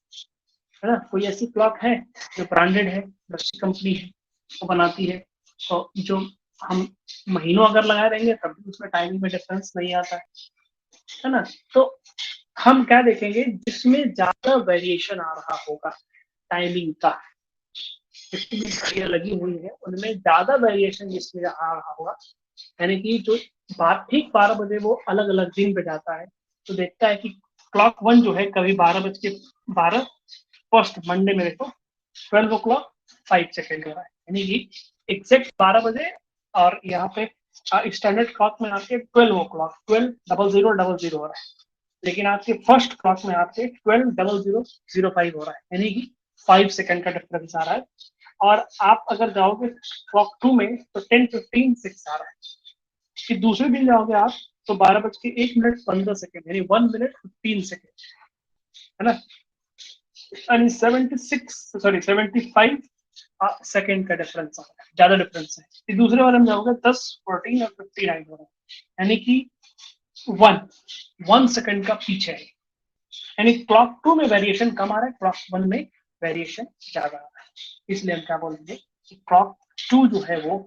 है ना। कोई ऐसी क्लॉक है जो ब्रांडेड है, अच्छी कंपनी है, वो बनाती है, तो जो हम महीनों अगर लगाए रहेंगे तब भी उसमें टाइमिंग में डिफरेंस नहीं आता है ना। तो हम क्या देखेंगे जिसमें ज्यादा वेरिएशन आ रहा होगा टाइमिंग का, जितनी भी घड़ियां लगी हुई है उनमें ज्यादा वेरिएशन जिसमें आ रहा होगा, यानी कि जो बात ठीक 12 बजे वो अलग अलग दिन पे जाता है, तो देखता है कि क्लॉक 1 जो है कभी 12:12 फर्स्ट मंडे में देखो 12 o'clock 5 seconds हो रहा है, यानी कि एग्जैक्ट 12 बजे, और यहाँ पे स्टैंडर्ड क्लॉक में आपके 12 o'clock 12:00 हो रहा है, लेकिन आपके फर्स्ट क्लॉक में आपके 12:0005 हो रहा है, यानी कि 5 सेकंड का डिफरेंस आ रहा है। और आप अगर जाओगे क्लॉक 2 में तो 10:15 आ रहा है, फिर दूसरे दिन जाओगे आप तो 12:01 यानी 1 minute 15 सेकेंड, है ना, यानी 75 सेकेंड का डिफरेंस आ रहा है, ज्यादा डिफरेंस है। फिर दूसरे वाले में जाओगे 10, 14 और 59 हो रहा है, यानी कि 1 सेकेंड का पीछे है, यानी क्लॉक 2 में वेरिएशन कम आ रहा है, क्लॉक 1 में वेरिएशन ज्यादा आ रहा है, इसलिए हम क्या बोलेंगे कि क्लॉक 2 जो है वो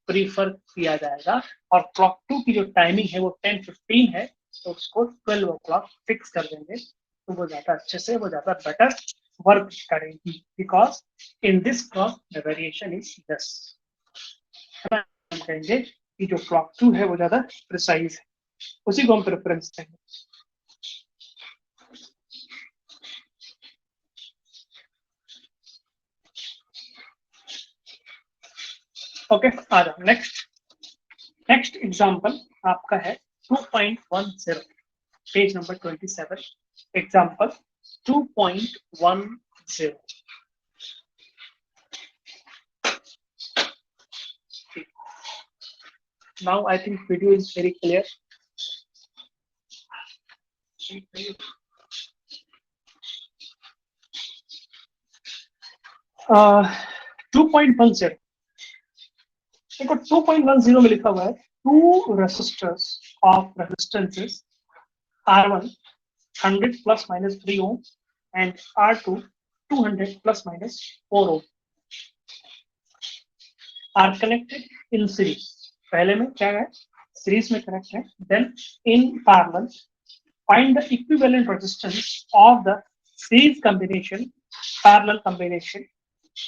प्रीफर किया जाएगा, और क्लॉक 2 की जो टाइमिंग है वो 10:15 है, तो उसको 12 o'clock फिक्स कर देंगे, तो वो ज्यादा अच्छे से, वो ज्यादा बेटर वर्क करेगी, because in this clock the variation is less. हम कहेंगे कि जो क्लॉक 2 है वो ज्यादा प्रिसाइज है, उसी को हम प्रेफरेंस देंगे। ओके, आ जाओ नेक्स्ट एग्जांपल आपका है 2.10, page number 27, example 2.10। Now I think video is very clear. 2.10 देखो, 2.10 में लिखा हुआ है two resistors of resistances R1 100 plus minus 3 ohm and R2 200 plus minus 4 ohm are connected in series। पहले में क्या है, सीरीज में कनेक्ट है। Then in parallel find the equivalent resistance of the series combination, parallel combination.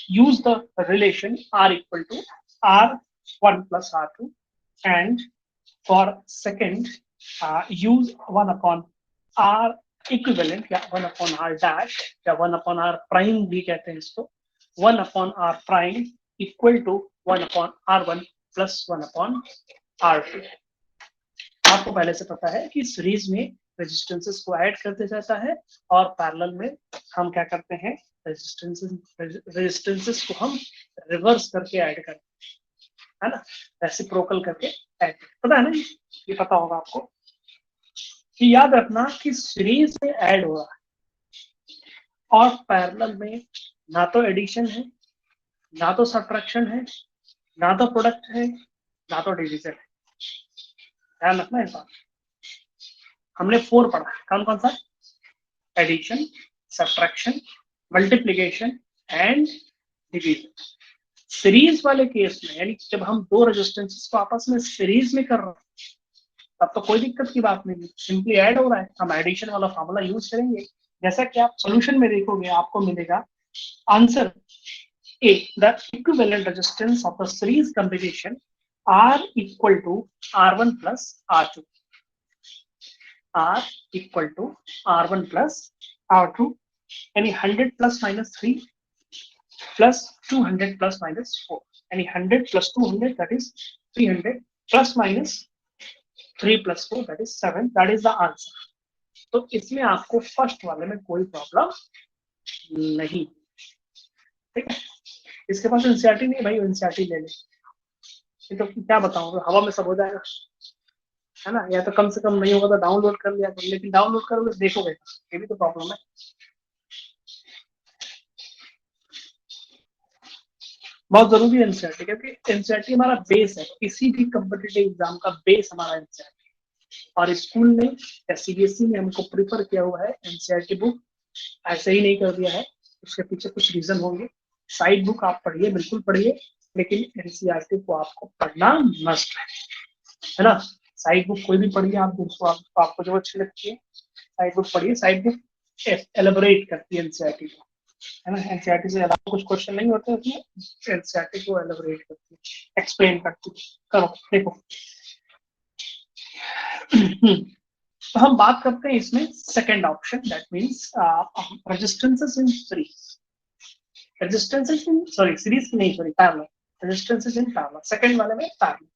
Use the relation R equal to R1 plus R2, and for second use 1 upon R equivalent या 1 upon R dash या 1 upon R prime भी कहते हैं इसको, 1 upon R prime equal to 1 upon R1 plus 1 upon R2। आपको पहले से पता है कि सीरीज में रेजिस्टेंसेस को ऐड करते जाता है और पैरेलल में हम क्या करते हैं, रेजिस्टेंसेस को हम रिवर्स करके ऐड करते हैं, है ना, रेसिप्रोकल करके ऐड। पता है ना, ये पता होगा आपको कि याद रखना कि सीरीज में ऐड हो रहा है और पैरेलल में ना तो एडिशन है, ना तो सब्ट्रैक्शन है, ना तो प्रोडक्ट है, ना तो डिवीजन है। ध्यान रखना है बात। हमने 4 पढ़ा है, कौन कौन सा, addition, subtraction, multiplication and division. Series वाले केस में, यानी जब हम दो रेजिस्टेंसेस को आपस में सीरीज में कर रहे हैं तब तो कोई दिक्कत की बात नहीं, सिंपली ऐड हो रहा है, हम एडिशन वाला फॉर्मूला यूज करेंगे। जैसा कि आप सॉल्यूशन में देखोगे आपको मिलेगा answer A, the equivalent resistance of the series combination R equal to R1 plus R2, R equal to R1 plus R2, यानी 100 plus minus 3 plus 200 plus minus 4, यानी 100 plus 200 that is 300 plus minus 3 plus 4 that is 7, that is the answer। तो इसमें आपको first वाले में कोई problem नहीं, ठीक है। इसके पास एनसीईआरटी नहीं भाई, एनसीईआरटी ले ले, तो क्या बताऊं, हवा में सब हो जाएगा, है ना। या तो कम से कम नहीं होगा तो डाउनलोड कर लिया करो, लेकिन डाउनलोड करोगे देखोगे, ये भी तो प्रॉब्लम है। बहुत जरूरी है एनसीईआरटी, क्योंकि एनसीईआरटी हमारा बेस है, किसी भी कॉम्पिटिटिव एग्जाम का बेस हमारा एनसीईआरटी। और स्कूल ने या सीबीएसई ने हमको प्रीफर किया हुआ है एनसीईआरटी बुक, ऐसे ही नहीं कर दिया है, उसके पीछे कुछ रीजन होंगे। साइड बुक आप पढ़िए, बिल्कुल पढ़िए, लेकिन एनसीईआरटी को आपको पढ़ना मस्ट है ना। साइड बुक कोई भी पढ़िए आप, जिसको आपको जो अच्छी लगती है साइड बुक पढ़िए। साइड बुक एलेबोरेट करती है एनसीईआरटी को, है ना। एनसीईआरटी से अलावा कुछ क्वेश्चन नहीं होते उसमें, एनसीईआरटी को एलेबोरेट करती है, एक्सप्लेन करती है। करो देखो। तो हम बात करते हैं इसमें second option, that means resistances in series, resistances in sorry series नहीं, sorry parallel, resistances in parallel, second वाले में पैरेलल।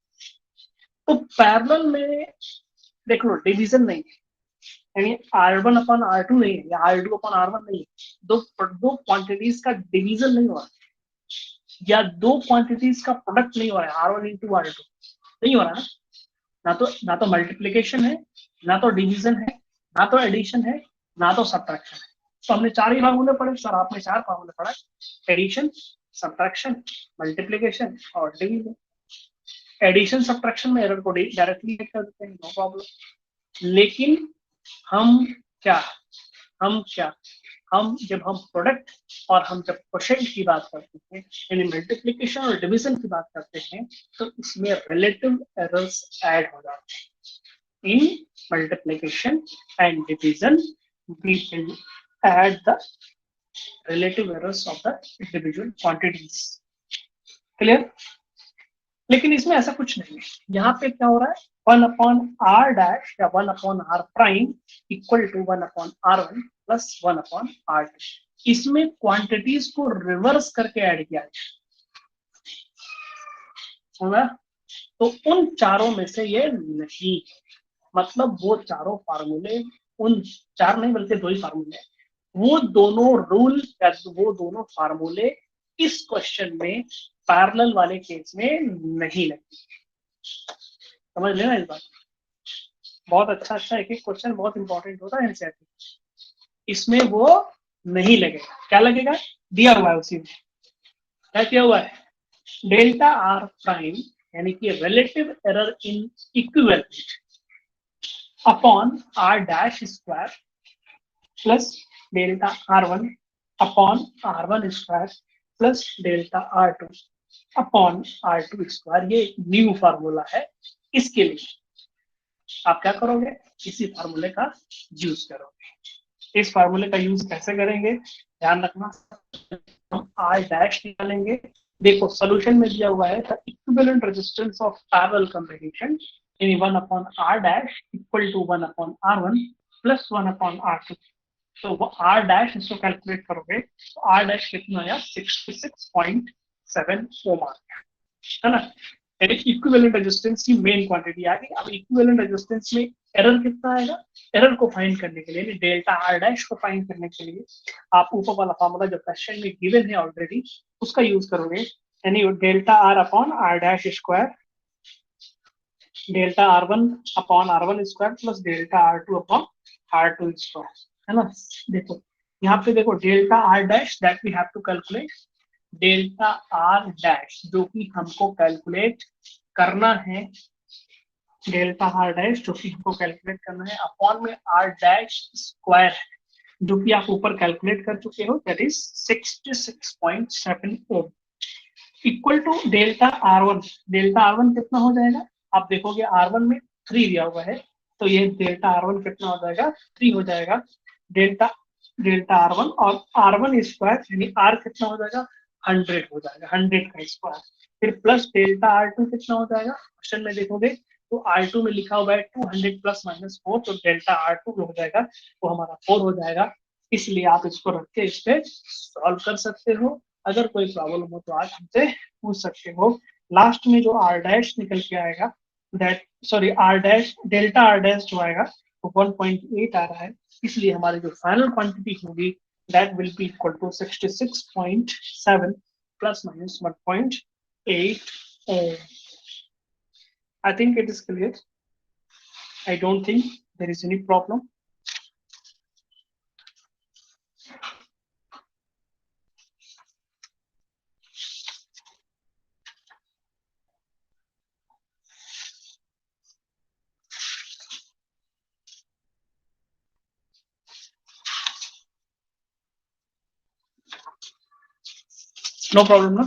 तो पैरेलल में देख लो डिवीजन नहीं है, यानी R1 अपन R2 नहीं है या R2 अपन R1 नहीं है, दो क्वांटिटीज का डिवीजन नहीं हो रहा है, या दो क्वांटिटीज का प्रोडक्ट नहीं हो रहा है, R1 into R2 नहीं हो रहा है ना तो मल्टीप्लिकेशन है, ना तो डिवीजन है, ना तो एडिशन है, ना तो सब्ट्रैक्शन है। तो हमने 4 ही फार्मूले पढ़े सर, आपने 4 फार्मूले पढ़ा, एडिशन, सब्ट्रैक्शन, मल्टीप्लिकेशन और डिवीजन। एडिशन सब्ट्रैक्शन में एरर को डायरेक्टली कर देते हैं, नो प्रॉब्लम। लेकिन हम जब हम प्रोडक्ट और हम जब क्वोशिएंट की बात करते हैं, यानी मल्टीप्लिकेशन और डिवीजन की बात करते हैं, तो इसमें रिलेटिव एरर्स ऐड हो जाते हैं। In multiplication and division we will add the relative errors of the individual quantities. Clear? लेकिन इसमें ऐसा कुछ नहीं है। यहाँ पे क्या हो रहा है, 1/r' या 1/r' equal to 1/r1 plus 1/r2। इसमें क्वांटिटीज को रिवर्स करके ऐड किया जाए, समझा? तो उन चारों में से ये नहीं, मतलब वो चारों फार्मूले, उन चार नहीं बल्कि दो ही फार्मूले, वो दोनों रूल या वो दोनों फार्मूले इस क्वेश्चन में पैरेलल वाले केस में नहीं लगे। समझ लेना इस बात। बहुत अच्छा अच्छा एक एक क्वेश्चन बहुत इंपॉर्टेंट होता है एनसीईआरटी, इसमें वो नहीं लगेगा। क्या लगेगा? दिया हुआ है उसी में, क्या किया हुआ है, डेल्टा आर प्राइम यानी कि relative error in equivalent upon R dash square plus delta R1 upon R1 square plus delta R2 upon R2 square. ये न्यू फार्मूला है। इसके लिए आप क्या करोगे, इसी फार्मूले का यूज करोगे। इस फार्मूले का यूज कैसे करेंगे, ध्यान रखना। हम R डैश निकालेंगे। देखो सोल्यूशन में दिया हुआ है the equivalent resistance of parallel combination यानी 1/r dash equal to 1/r1 plus 1/r2। तो वो R डैश इसको कैलकुलेट करोगे तो R डैश कितना आया, 66.7 ओम आ गया, है ना? यानी इक्विवेलेंट रेजिस्टेंस की मेन क्वांटिटी आ गई। अब इक्विवेलेंट रेजिस्टेंस में एरर कितना आएगा, एरर को फाइंड करने के लिए डेल्टा R डैश को फाइंड करने के लिए आप ऊपर वाला फार्मूला जो क्वेश्चन में गिवन है ऑलरेडी उसका यूज करोगे, यानी delta R upon R dash square delta R1 upon R1 square plus delta R2 upon R2 square, है ना? देखो यहाँ पे देखो delta R dash that we have to calculate, delta R dash जो कि हमको कैलकुलेट करना है, डेल्टा R डैश जो कि हमको कैलकुलेट करना है अपॉन में R डैश स्क्वायर जो कि आप ऊपर कैलकुलेट कर चुके हो, that is 66.7 ohm equal to delta R1। Delta R1 कितना हो जाएगा, आप देखोगे R1 में 3 दिया हुआ है, तो ये डेल्टा R1 कितना हो जाएगा, 3 हो जाएगा। डेल्टा डेल्टा R1 और R1 स्क्वायर यानी R कितना हो जाएगा, 100 हो जाएगा, 100 का स्क्वायर। फिर प्लस डेल्टा R2 कितना हो जाएगा, क्वेश्चन में देखोगे तो R2 में लिखा हुआ है 200 प्लस माइनस 4, तो डेल्टा R2 हो जाएगा वो हमारा 4 हो जाएगा। इसलिए आप इसको रख के इस पे सॉल्व कर सकते हो। अगर कोई प्रॉब्लम हो तो आज हमसे पूछ सकते हो। लास्ट में जो आर डैश निकल के आएगा, that sorry R dash delta R dash जो आएगा वो 1.8 आ रहा है, इसलिए हमारी जो फाइनल क्वांटिटी होगी that will be equal to 66.7 plus minus 1.8 ohm. I think it is clear. I don't think there is any problem. No problem ना?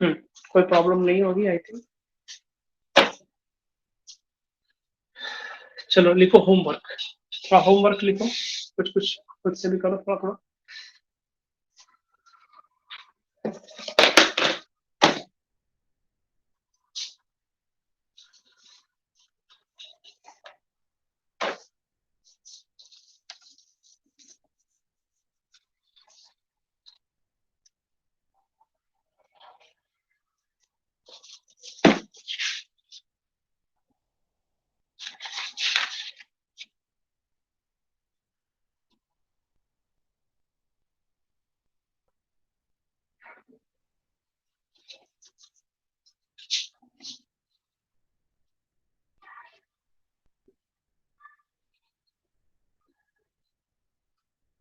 कोई प्रॉब्लम नहीं होगी आई थिंक। चलो लिखो होमवर्क, थोड़ा होमवर्क लिखो, कुछ कुछ खुद से भी करो थोड़ा थोड़ा।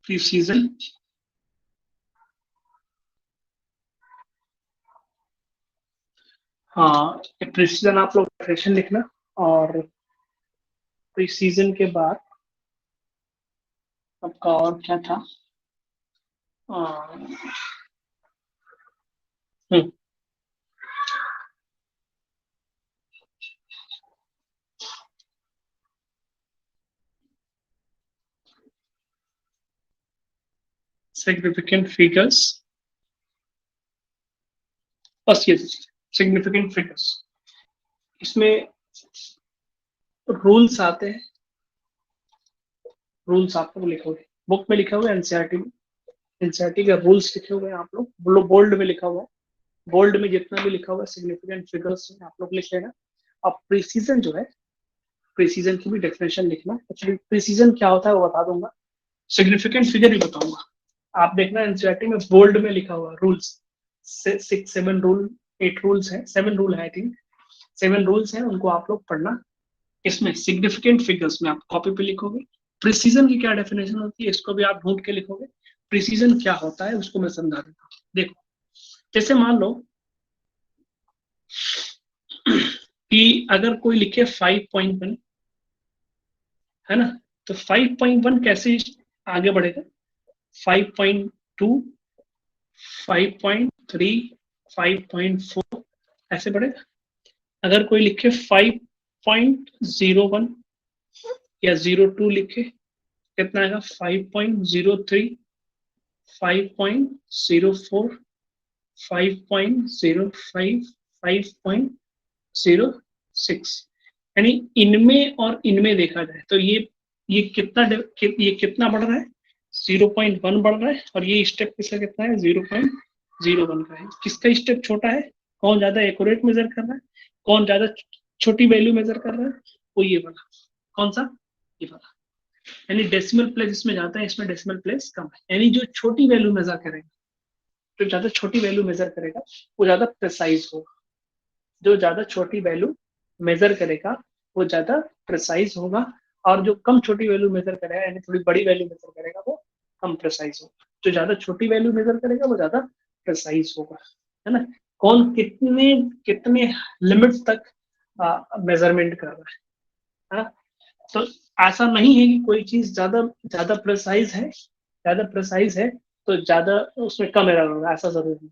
प्रीसीजन, हाँ प्रीसीजन आप लोग डेफिनेशन लिखना, और प्रीसीजन के बाद आपका और क्या था, हम्म, सिग्निफिकेंट फिगर्स, बस ये सिग्निफिकेंट फिगर्स, इसमें रूल्स आते हैं, रूल्स आप लोग लिखोगे, बुक में लिखा हुआ है एनसीईआरटी में, एनसीईआरटी के रूल्स लिखे हुए हैं आप लोग, बोल्ड में लिखा हुआ है, बोल्ड में जितना भी लिखा हुआ है सिग्निफिकेंट फिगर्स आप लोग लिख लेना। अब प्रिसीजन जो है, प्रिसीजन की भी डेफिनेशन लिखना, एक्चुअली प्रिसीजन क्या होता है वो बता दूंगा, सिग्निफिकेंट फिगर भी बताऊंगा। आप देखना एनसीईआरटी में बोल्ड में लिखा हुआ रूल्स, 6-7 रूल 8 रूल्स है, 7 रूल है आई थिंक, 7 रूल्स हैं, उनको आप लोग पढ़ना। इसमें सिग्निफिकेंट फिगर्स में आप कॉपी पे लिखोगे, प्रिसीजन की क्या डेफिनेशन होती है इसको भी आप ढूंढ के लिखोगे, प्रिसीजन क्या होता है उसको मैं समझा देता हूँ। देखो, जैसे मान लो कि अगर कोई लिखे 5.1, है ना, तो 5.1 कैसे आगे बढ़ेगा, 5.2, 5.3, 5.4 ऐसे बढ़ेगा। अगर कोई लिखे 5.01 या 02 लिखे, कितना आएगा, 5.03, 5.04, 5.05, 5.06, यानी इनमें और इनमें देखा जाए तो ये कितना बढ़ रहा है, 0.1 बढ़ रहा है, और ये स्टेप किसका कितना है, 0.01 का है। किसका स्टेप छोटा है, कौन ज्यादा एक्यूरेट मेजर कर रहा है, कौन ज्यादा छोटी वैल्यू मेजर कर रहा है, वो ये वाला, कौन सा, ये वाला, यानी डेसिमल प्लेस इसमें जाता है, इसमें डेसिमल प्लेस कम है, यानी जो छोटी वैल्यू मेजर करेगा, जो ज्यादा छोटी वैल्यू मेजर करेगा वो ज्यादा प्रिसाइज होगा, जो ज्यादा छोटी वैल्यू मेजर करेगा वो ज्यादा प्रिसाइज होगा, और जो कम छोटी वैल्यू मेजर करेगा यानी थोड़ी बड़ी वैल्यू मेजर करेगा वो कम प्रिसाइज होगा, जो ज्यादा छोटी वैल्यू मेजर करेगा वो ज्यादा प्रिसाइज होगा, है ना। कौन कितने कितने लिमिट तक मेजरमेंट कर रहा है ना? तो ऐसा नहीं है कि कोई चीज ज्यादा ज्यादा प्रिसाइज है, ज्यादा प्रिसाइज है तो ज्यादा उसमें कम एरर होगा, ऐसा जरूरी नहीं।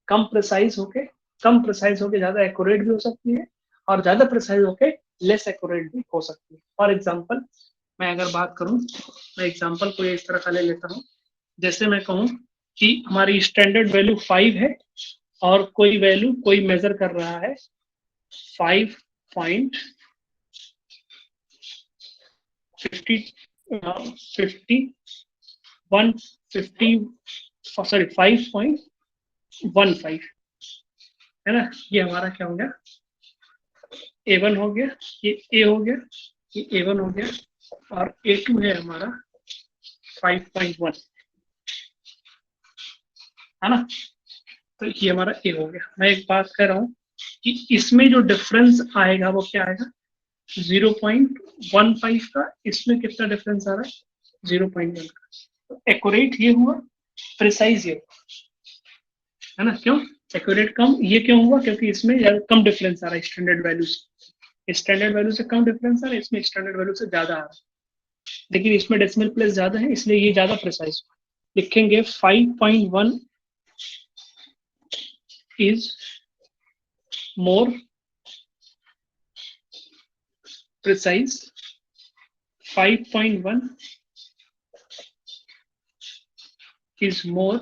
कम प्रिसाइज होके कम प्रिसाइज होके ज्यादा एक्यूरेट भी हो सकती है, और ज्यादा प्रिसाइज होके लेस एक्यूरेट भी हो सकती है। फॉर एग्जाम्पल मैं अगर बात करूं, मैं एग्जाम्पल को इस तरह का ले लेता हूँ, जैसे मैं कहूँ कि हमारी स्टैंडर्ड वैल्यू 5 है, और कोई वैल्यू कोई मेजर कर रहा है 5.50 5150, सॉरी 5.15, है ना, ये हमारा क्या हो गया, A1 हो गया, ये A हो गया, ये A1 हो गया, और A2 है हमारा 5.1, है ना, तो ये हमारा A हो गया। मैं एक बात कर रहा हूँ कि इसमें जो डिफरेंस आएगा वो क्या आएगा, 0.15 का, इसमें कितना डिफरेंस आ रहा है, 0.1 का, तो एक्यूरेट ये हुआ, प्रिसाइज ये हुआ, है ना, क्यों एक्यूरेट कम, ये क्यों हुआ, क्योंकि इसमें कम डिफरेंस आ रहा है स्टैंडर्ड वैल्यू से, स्टैंडर्ड वैल्यू से कम डिफरेंस आ रहा है, इसमें स्टैंडर्ड वैल्यू से ज्यादा आ रहा है, लेकिन इसमें डेसिमल प्लेस ज्यादा है इसलिए ये ज्यादा प्रिसाइज लिखेंगे। 5.1 is more precise, 5.1 is more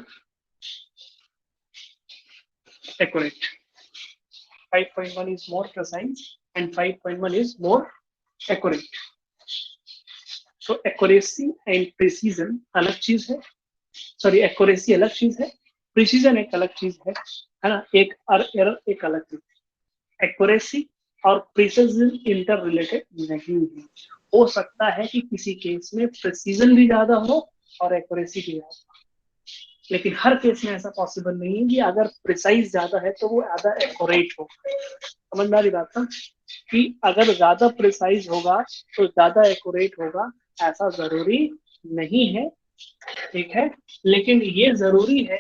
accurate, 5.1 is more precise and 5.1 is more accurate. So accuracy and precision अलग चीज है, सॉरी एक्यूरेसी अलग चीज है, प्रिसीजन एक अलग चीज है ना, एक एरर एक अलग चीज है। एक्यूरेसी और प्रिसीजन इंटर रिलेटेड नहीं है, हो सकता है कि किसी केस में प्रिसीजन भी ज्यादा हो और एक्यूरेसी भी ज्यादा हो, लेकिन हर केस में ऐसा पॉसिबल नहीं है कि अगर प्रिसाइज ज्यादा है तो वो ज्यादा एक्यूरेट हो। समझदारी बात था कि अगर ज्यादा प्रिसाइज होगा तो ज्यादा एक्यूरेट होगा, ऐसा जरूरी नहीं है, ठीक है, लेकिन ये जरूरी है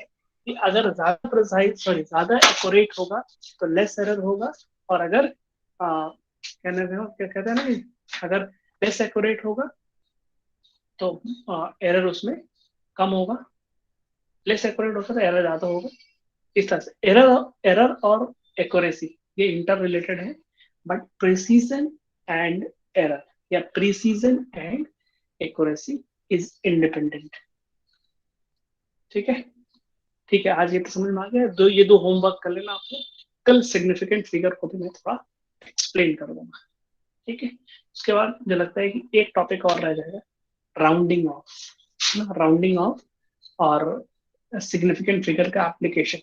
कि अगर ज्यादा प्रिसाइज सॉरी ज्यादा एक्यूरेट होगा तो लेस एरर होगा, और अगर क्या कहते हैं ना कि अगर लेस एक्यूरेट होगा तो एरर उसमें कम होगा, लेस एक्यूरेट होगा तो एरर ज्यादा होगा। इस तरह से एरर एरर और एक्यूरेसी ये इंटर रिलेटेड है, बट प्रिसीजन एंड एरर या precision and accuracy is independent. ठीक है, ठीक है, आज ये तो समझ में आ गया। ये दो होमवर्क कर लेना आप लोग। कल सिग्निफिकेंट फिगर को भी मैं थोड़ा एक्सप्लेन कर दूंगा। ठीक है, उसके बाद मुझे लगता है कि एक टॉपिक और रह जाएगा, राउंडिंग ऑफ। राउंडिंग ऑफ और सिग्निफिकेंट फिगर का एप्लीकेशन।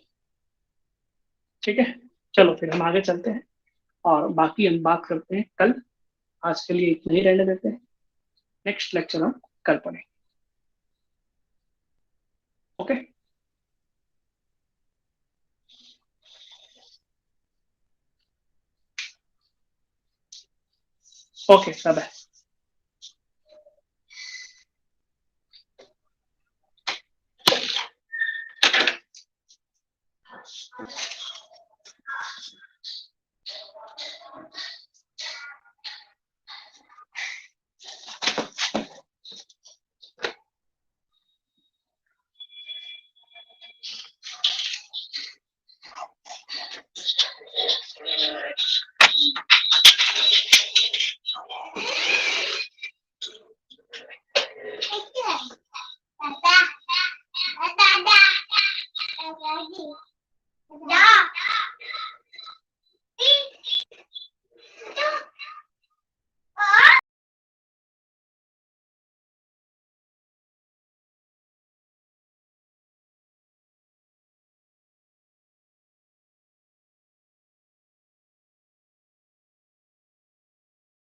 ठीक है, चलो फिर हम आगे चलते हैं और बाकी हम बात करते हैं कल। आज के लिए इतना ही रहने देते हैं, नेक्स्ट लेक्चर हम कल पढ़ेंगे। Okay, okay, bye. Dadah.